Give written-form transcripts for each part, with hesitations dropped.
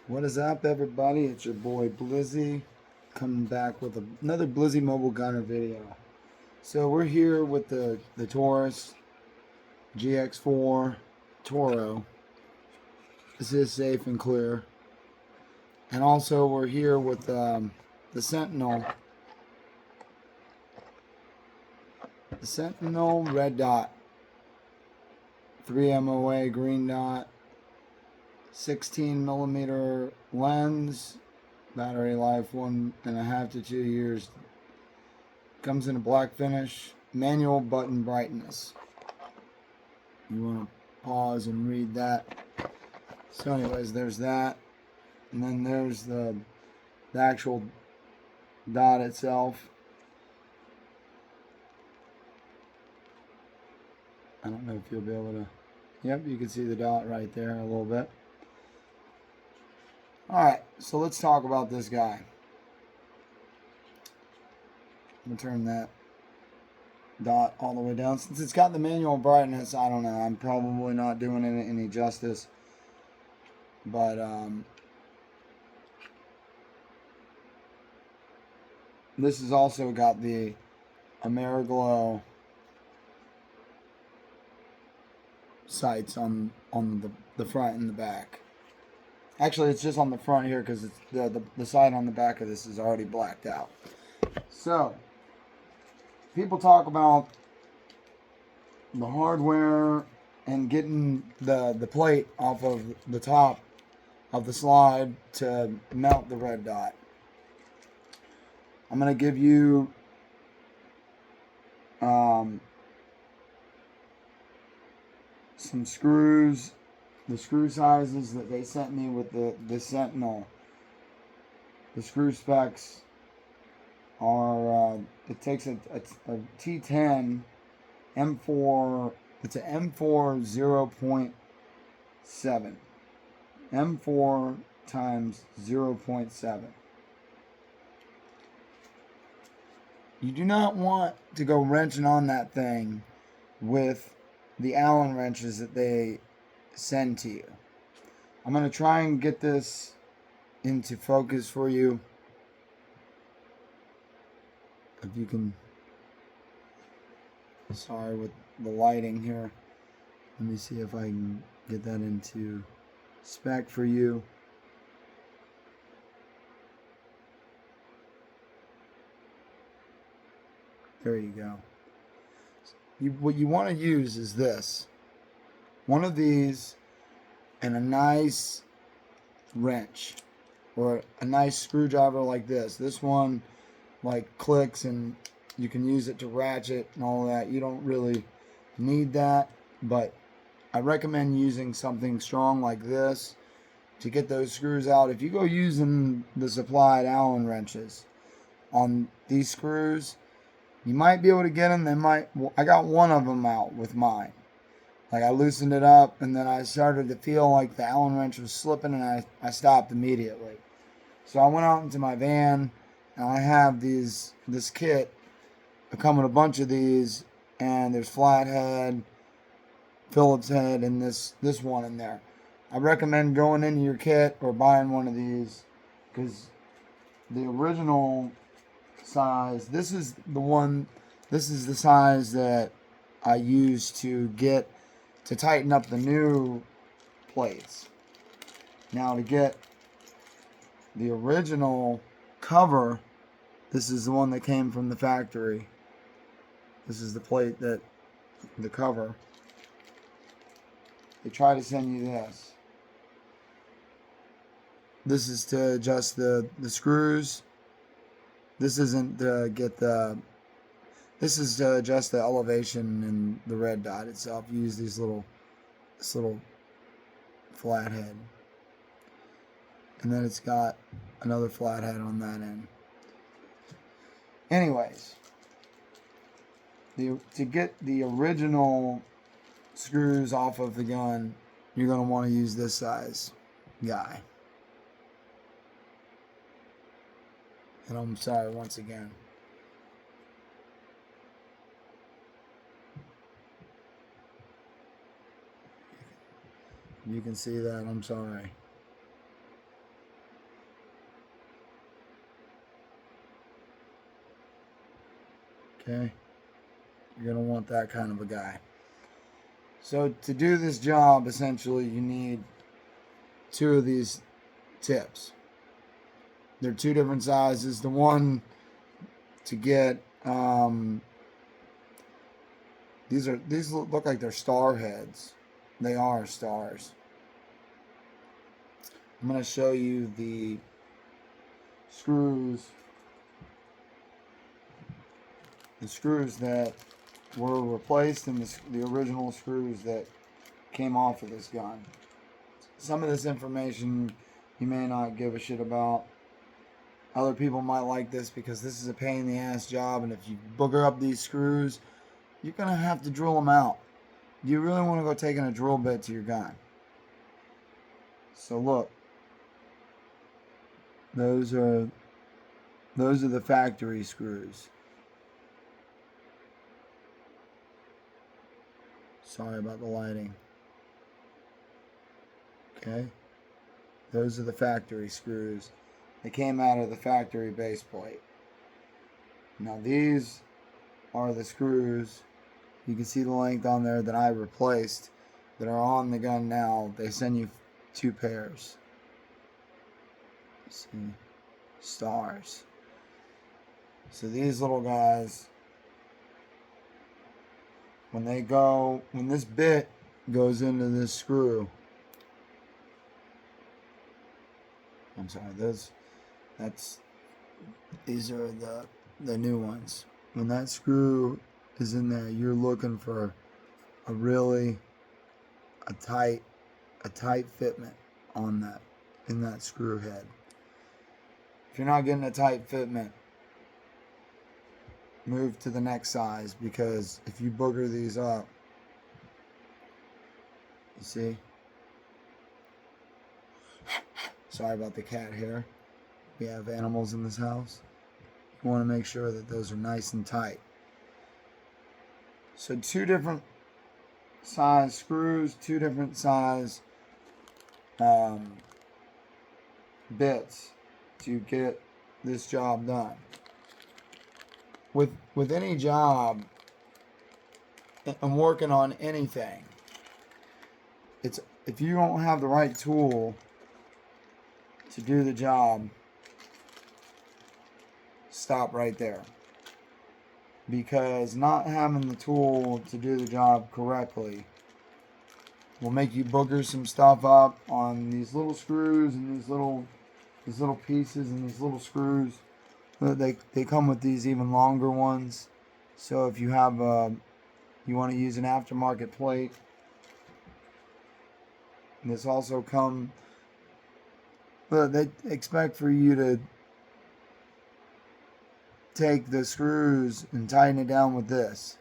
What is up, everybody? It's your boy Blizzy coming back with another Blizzy Mobile Gunner video. So we're here with the Taurus GX4 Toro. This is safe and clear. And also we're here with the Sentinel. The Sentinel red dot. 3 MOA green dot. 16mm lens. Battery life 1.5 to 2 years. Comes in a black finish. Manual button brightness. You want to pause and read that. So anyways, there's that. And then there's the actual dot itself. I don't know if you'll be able to... Yep, you can see the dot right there a little bit. Alright, so let's talk about this guy. I'm going to turn that dot all the way down. Since it's got the manual brightness, I don't know. I'm probably not doing it any justice. But, this has also got the Ameriglow sights on the front and the back. Actually, it's just on the front here because it's the side on the back of this is already blacked out. So, people talk about the hardware and getting the plate off of the top of the slide to mount the red dot. I'm going to give you some screws, the screw sizes that they sent me with the Sentinel. The screw specs are, it takes a T10 M4, it's an M4 0.7. M4 times 0.7. You do not want to go wrenching on that thing with the Allen wrenches that they send to you. I'm going to try and get this into focus for you. If you can, sorry with the lighting here. Let me see if I can get that into spec for you. There you go. What you want to use is this. One of these and a nice wrench or a nice screwdriver like this. This one like clicks and you can use it to ratchet and all that. You don't really need that, but I recommend using something strong like this to get those screws out. If you go using the supplied Allen wrenches on these screws, you might be able to get them. I got one of them out with mine. Like I loosened it up and then I started to feel like the Allen wrench was slipping and I stopped immediately. So I went out into my van and I have this kit. I come with a bunch of these and there's flathead, Phillips head, and this one in there. I recommend going into your kit or buying one of these because the original size, this is the size that I use to tighten up the new plates. Now to get the original cover, this is the one that came from the factory. This is the plate the cover. They try to send you this. This is to adjust the screws. This isn't to get this is to adjust the elevation and the red dot itself. You use this little flathead. And then it's got another flathead on that end. Anyways, to get the original screws off of the gun, you're going to want to use this size guy. And I'm sorry once again. You can see that. I'm sorry. Okay, you're going to want that kind of a guy. So to do this job, essentially, you need 2 of these tips. They're 2 different sizes. The one to get, these look like they're star heads. They are stars. I'm going to show you the screws. The screws that were replaced and the original screws that came off of this gun. Some of this information you may not give a shit about. Other people might like this because this is a pain in the ass job, and if you booger up these screws, you're going to have to drill them out. Do you really want to go taking a drill bit to your gun? So look, those are the factory screws. Sorry about the lighting. Okay, those are the factory screws. They came out of the factory base plate. Now these are the screws. You can see the length on there that I replaced that are on the gun now. They send you 2 pairs. See, stars. So these little guys, when this bit goes into this screw, I'm sorry, these are the new ones. When that screw is in there, you're looking for a tight fitment on that, in that screw head. If you're not getting a tight fitment, move to the next size, because if you booger these up, you see? Sorry about the cat hair. We have animals in this house. You want to make sure that those are nice and tight. So 2 different size screws, 2 different size bits to get this job done. With any job, I'm working on anything. It's if you don't have the right tool to do the job, stop right there. Because not having the tool to do the job correctly will make you booger some stuff up on these little screws and these little pieces and these little screws. They come with these even longer ones. So if you have you want to use an aftermarket plate, this also come. They expect for you to take the screws and tighten it down with this.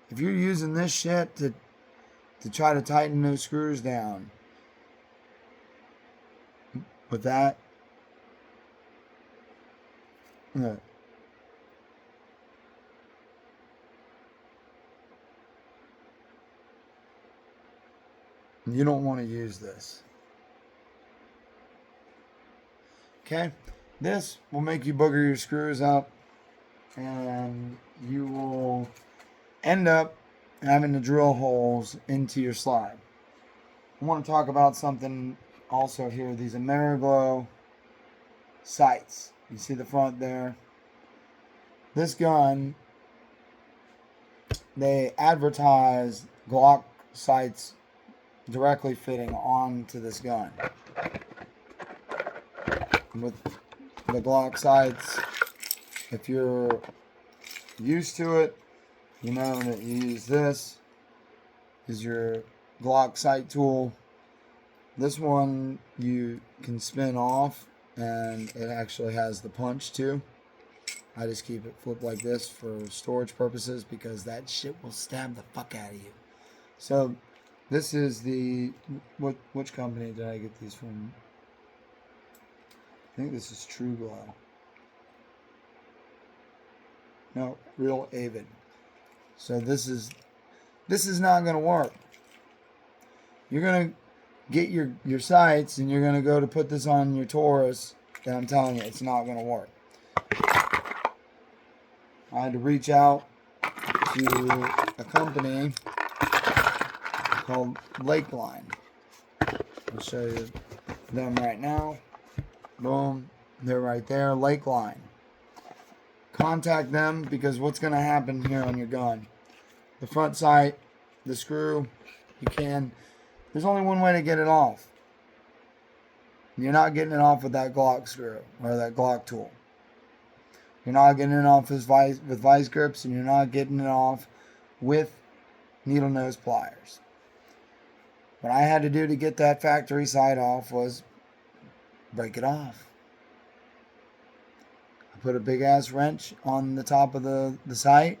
If you're using this shit to try to tighten those screws down with that, look. You don't want to use this. Okay? This will make you booger your screws up, and you will end up having to drill holes into your slide. I want to talk about something also here. These Ameriglow sights. You see the front there? This gun, they advertise Glock sights directly fitting onto this gun. With the Glock sights, if you're used to it, you know that you use this is your Glock sight tool. This one you can spin off, and it actually has the punch too. I just keep it flipped like this for storage purposes because that shit will stab the fuck out of you. So this is which company did I get these from? I think this is True Glow. No, Real Avid. So this is not going to work. You're going to get your sights and you're going to go to put this on your Taurus, and I'm telling you, it's not going to work. I had to reach out to a company called Lakeline. I'll show you them right now. Boom, they're right there, Lakeline. Contact them, because what's going to happen here on your gun, the front sight, the screw, there's only one way to get it off. You're not getting it off with that Glock screw or that Glock tool. You're not getting it off with vice grips, and you're not getting it off with needle nose pliers. What I had to do to get that factory sight off was break it off. I put a big ass wrench on the top of the sight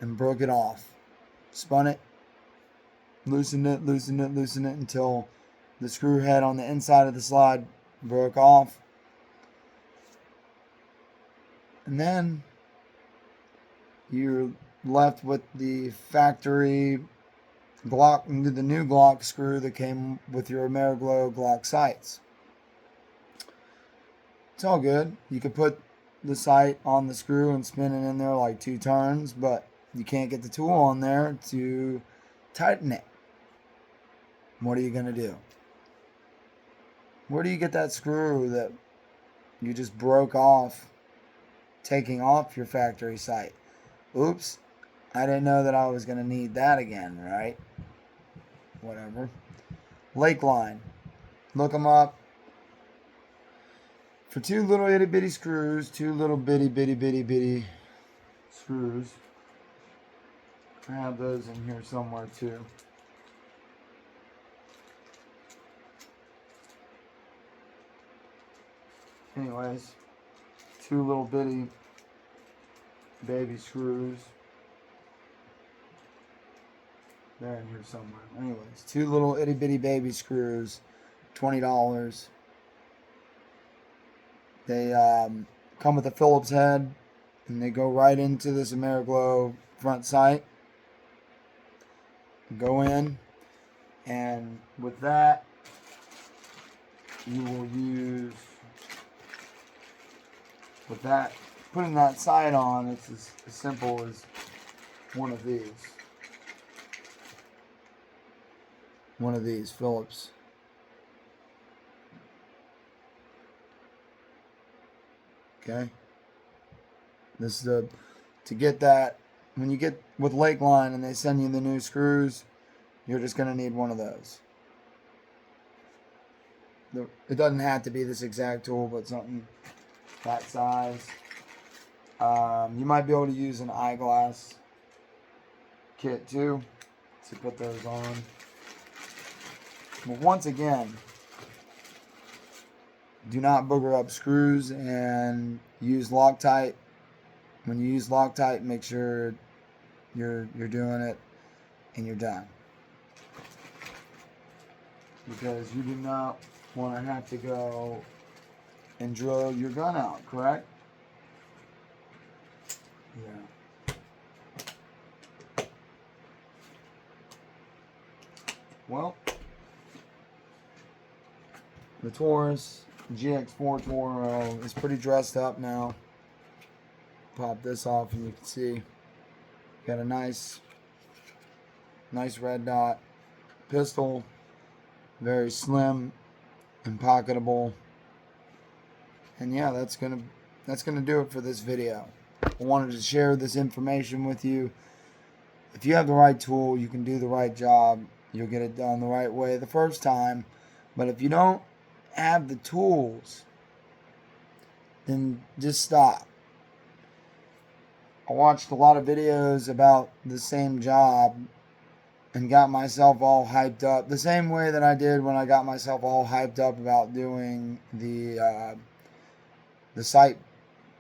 and broke it off. Spun it, loosened it until the screw head on the inside of the slide broke off. And then you're left with the factory Glock, the new Glock screw that came with your Ameriglow Glock sights. It's all good. You could put the sight on the screw and spin it in there like 2 turns, but you can't get the tool on there to tighten it. What are you going to do? Where do you get that screw that you just broke off taking off your factory sight? Oops, I didn't know that I was going to need that again, right? Whatever. Lakeline. Look them up. For 2 little itty bitty screws, 2 little bitty screws. I have those in here somewhere too. Anyways, 2 little bitty baby screws. They're in here somewhere. Anyways, 2 little itty bitty baby screws, $20. They come with a Phillips head, and they go right into this Ameriglow front sight. Go in, and with that, you will use, with that, putting that sight on, it's as simple as one of these. One of these Phillips. Okay. This is to get that, when you get with Lakeline and they send you the new screws, you're just going to need one of those. It doesn't have to be this exact tool, but something that size. You might be able to use an eyeglass kit too to put those on. But once again, do not booger up screws and use Loctite. When you use Loctite, make sure you're doing it and you're done. Because you do not want to have to go and drill your gun out, correct? Yeah. Well, the Taurus GX4 Taurus is pretty dressed up now. Pop this off and you can see got a nice red dot pistol, very slim and pocketable. And yeah, that's gonna do it for this video. I wanted to share this information with you. If you have the right tool, you can do the right job. You'll get it done the right way the first time. But if you don't have the tools, then just stop. I watched a lot of videos about the same job and got myself all hyped up the same way that I did when I got myself all hyped up about doing the sight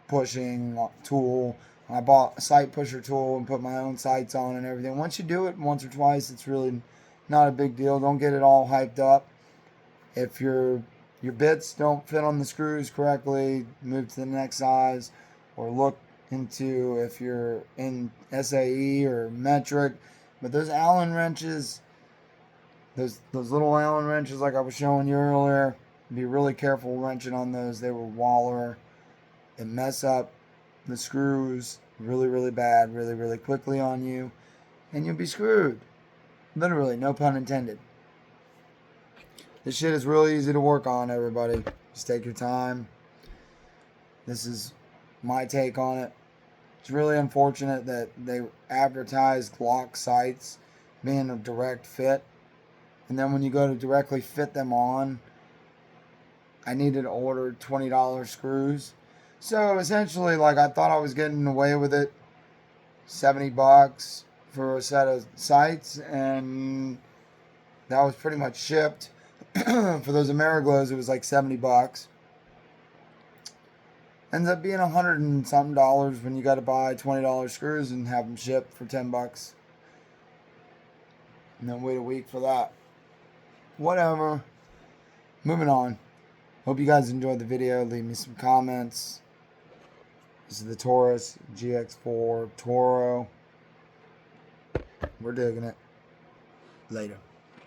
pushing tool. I bought a sight pusher tool and put my own sights on and everything. Once you do it once or twice, it's really not a big deal. Don't get it all hyped up. If your bits don't fit on the screws correctly, move to the next size, or look into if you're in SAE or metric. But those Allen wrenches, those little Allen wrenches like I was showing you earlier, be really careful wrenching on those. They will waller and mess up the screws really, really bad, really, really quickly on you, and you'll be screwed. Literally, no pun intended. This shit is really easy to work on, everybody. Just take your time. This is my take on it. It's really unfortunate that they advertised Glock sights being a direct fit. And then when you go to directly fit them on, I needed to order $20 screws. So essentially, like, I thought I was getting away with it. $70 for a set of sights, and that was pretty much shipped. For those Ameriglows, it was like $70. Ends up being $100 and something when you got to buy $20 screws and have them shipped for $10. And then wait a week for that. Whatever. Moving on. Hope you guys enjoyed the video. Leave me some comments. This is the Taurus GX4 Toro. We're digging it. Later.